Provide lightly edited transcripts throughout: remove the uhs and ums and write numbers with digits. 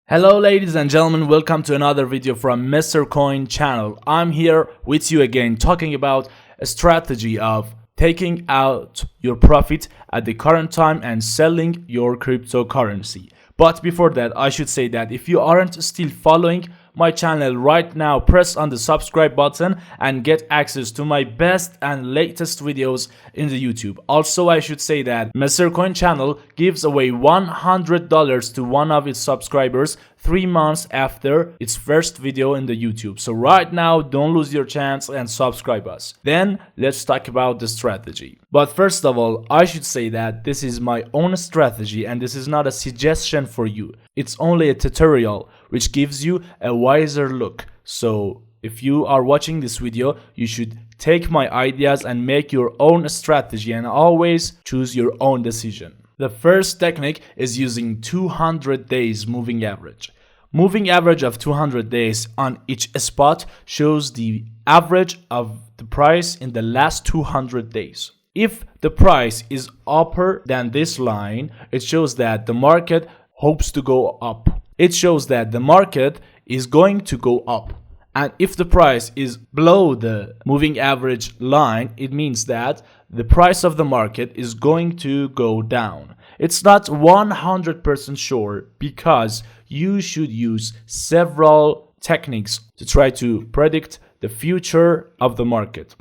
Hello ladies and gentlemen, welcome to another video from Mr. Coin channel. I'm here with you again talking about a strategy of taking out your profit at the current time and selling your cryptocurrency. But before that, I should say that if you aren't still following my channel right now, press on the subscribe button and get access to my best and latest videos in the YouTube. Also, I should say that Mr. Coin channel gives away $100 to one of its subscribers 3 months after its first video in the YouTube. So right now, don't lose your chance and subscribe us. Then let's talk about the strategy. But first of all, I should say that this is my own strategy and this is not a suggestion for you. It's only a tutorial which gives you a wiser look. So if you are watching this video, you should take my ideas and make your own strategy and always choose your own decision. The first technique is using 200 days moving average. Moving average of 200 days on each spot shows the average of the price in the last 200 days. If the price is upper than this line, it shows that the market hopes to go up. It shows that the market is going to go up. And if the price is below the moving average line, it means that the price of the market is going to go down. It's not 100% sure because you should use several techniques to try to predict the future of the market.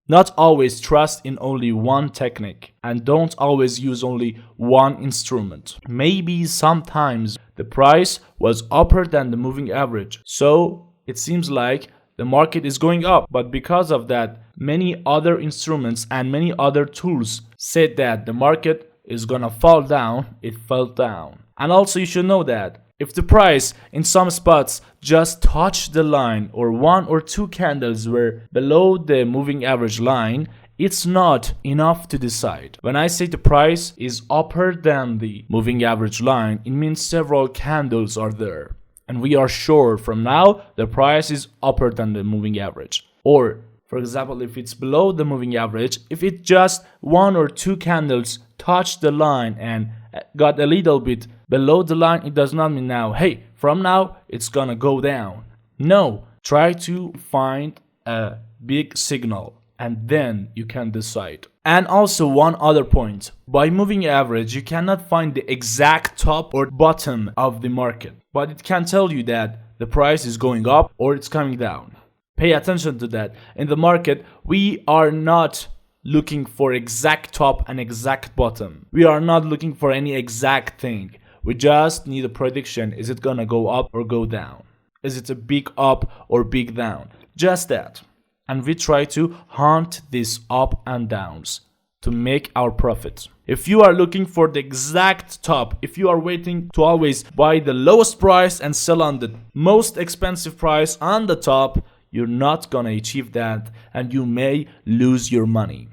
Not always trust in only one technique and don't always use only one instrument. Maybe sometimes the price was upper than the moving average, so it seems like the market is going up, but because of that, many other instruments and many other tools said that the market is gonna fall down. It fell down. And also you should know that if the price in some spots just touched the line or 1 or 2 candles were below the moving average line, it's not enough to decide. When I say the price is upper than the moving average line, it means several candles are there. And we are sure from now the price is upper than the moving average. Or, for example, if it's below the moving average, if it just 1 or 2 candles touched the line and got a little bit below the line, it does not mean now, hey, from now it's gonna go down. No, try to find a big signal and then you can decide. And also one other point, by moving average you cannot find the exact top or bottom of the market, but it can tell you that the price is going up or it's coming down. Pay attention to that. In the market, we are not looking for exact top and exact bottom. We are not looking for any exact thing. We just need a prediction. Is it gonna go up or go down? Is it a big up or big down? Just that. And we try to hunt these up and downs to make our profit. If you are looking for the exact top, if you are waiting to always buy the lowest price and sell on the most expensive price on the top, you're not gonna achieve that and you may lose your money.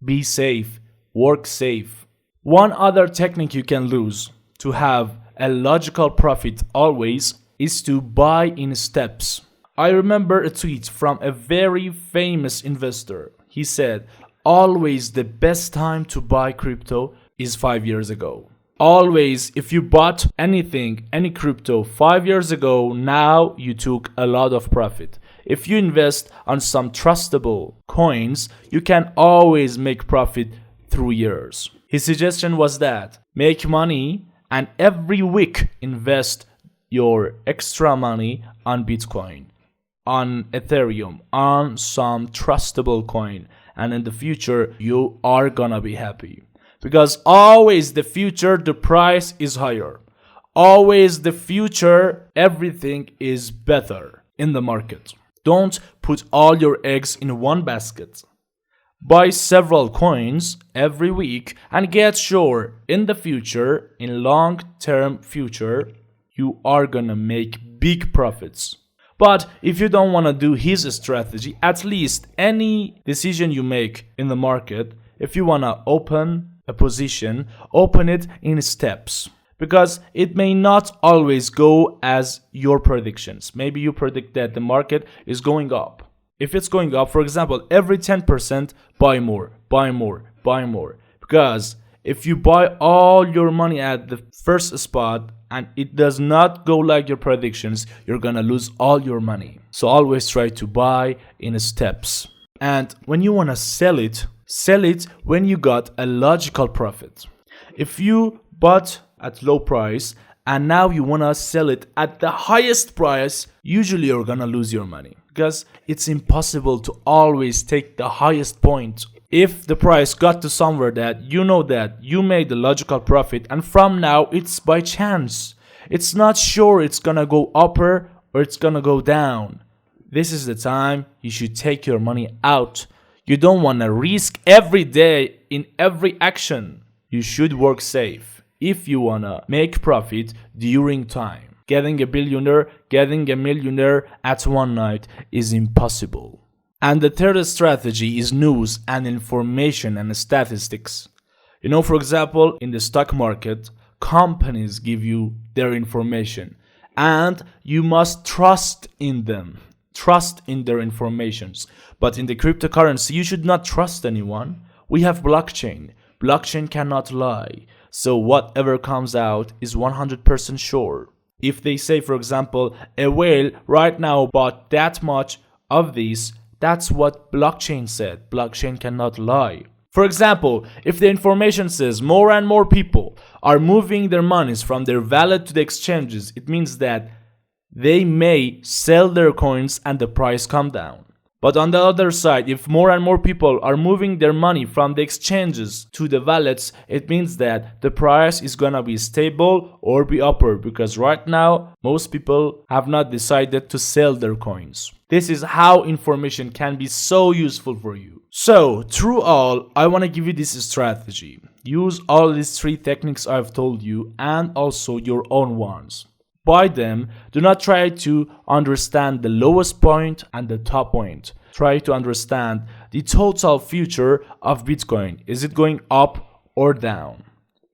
Be safe, work safe. One other technique you can lose to have a logical profit always is to buy in steps. I remember a tweet from a very famous investor. He said, always the best time to buy crypto is 5 years ago. Always, if you bought anything, any crypto 5 years ago, now you took a lot of profit. If you invest on some trustable coins, you can always make profit through years. His suggestion was that make money and every week invest your extra money on Bitcoin, on Ethereum, on some trustable coin, and in the future you are gonna be happy. Because always the future, the price is higher. Always the future, everything is better in the market. Don't put all your eggs in one basket. Buy several coins every week and get sure in the future, in long-term future, you are gonna make big profits. But if you don't want to do his strategy, at least any decision you make in the market, if you want to open a position, open it in steps. Because it may not always go as your predictions. Maybe you predict that the market is going up. If it's going up, for example, every 10% buy more, buy more, buy more. Because if you buy all your money at the first spot and it does not go like your predictions, you're gonna lose all your money. So always try to buy in steps. And when you wanna sell it when you got a logical profit. If you bought at low price and now you wanna sell it at the highest price, usually you're gonna lose your money because it's impossible to always take the highest point. If the price got to somewhere that you made a logical profit, and from now it's by chance, it's not sure it's gonna go up or it's gonna go down, this is the time you should take your money out. You don't want to risk every day in every action. You should work safe if you want to make profit during time. Getting a billionaire, getting a millionaire at one night is impossible. And the third strategy is news and information and statistics. For example, in the stock market, companies give you their information and you must trust in them. Trust in their informations. But in the cryptocurrency, you should not trust anyone. We have blockchain. Blockchain cannot lie. So whatever comes out is 100% sure. If they say, for example, a whale right now bought that much of these, that's what blockchain said. Blockchain cannot lie. For example, if the information says more and more people are moving their monies from their wallet to the exchanges, it means that they may sell their coins and the price come down. But on the other side, if more and more people are moving their money from the exchanges to the wallets, it means that the price is gonna be stable or be upward, because right now most people have not decided to sell their coins. This is how information can be so useful for you. So through all, I want to give you this strategy. Use all these 3 techniques I've told you and also your own ones. By them, do not try to understand the lowest point and the top point. Try to understand the total future of Bitcoin. Is it going up or down?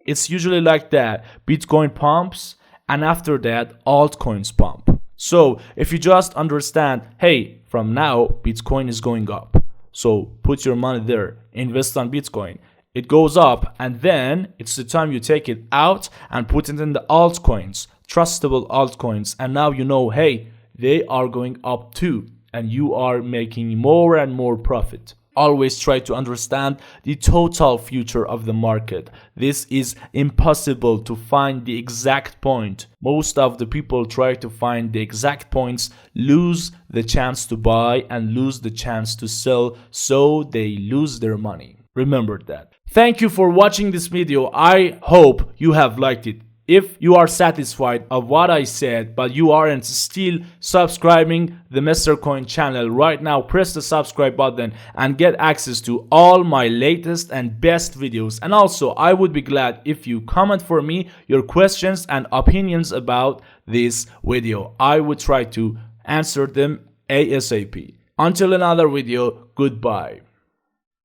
It's usually like that. Bitcoin pumps and after that altcoins pump. So if you just understand, hey, from now Bitcoin is going up, so put your money there, invest on Bitcoin. It goes up and then it's the time you take it out and put it in the altcoins, trustable altcoins, and now hey, they are going up too and you are making more and more profit. Always try to understand the total future of the market. This is impossible to find the exact point. Most of the people try to find the exact points, lose the chance to buy and lose the chance to sell, so they lose their money. Remember that. Thank you for watching this video. I hope you have liked it. If you are satisfied of what I said but you aren't still subscribing the Mr. Coin channel right now, press the subscribe button and get access to all my latest and best videos. And also I would be glad if you comment for me your questions and opinions about this video. I would try to answer them ASAP. Until another video, goodbye.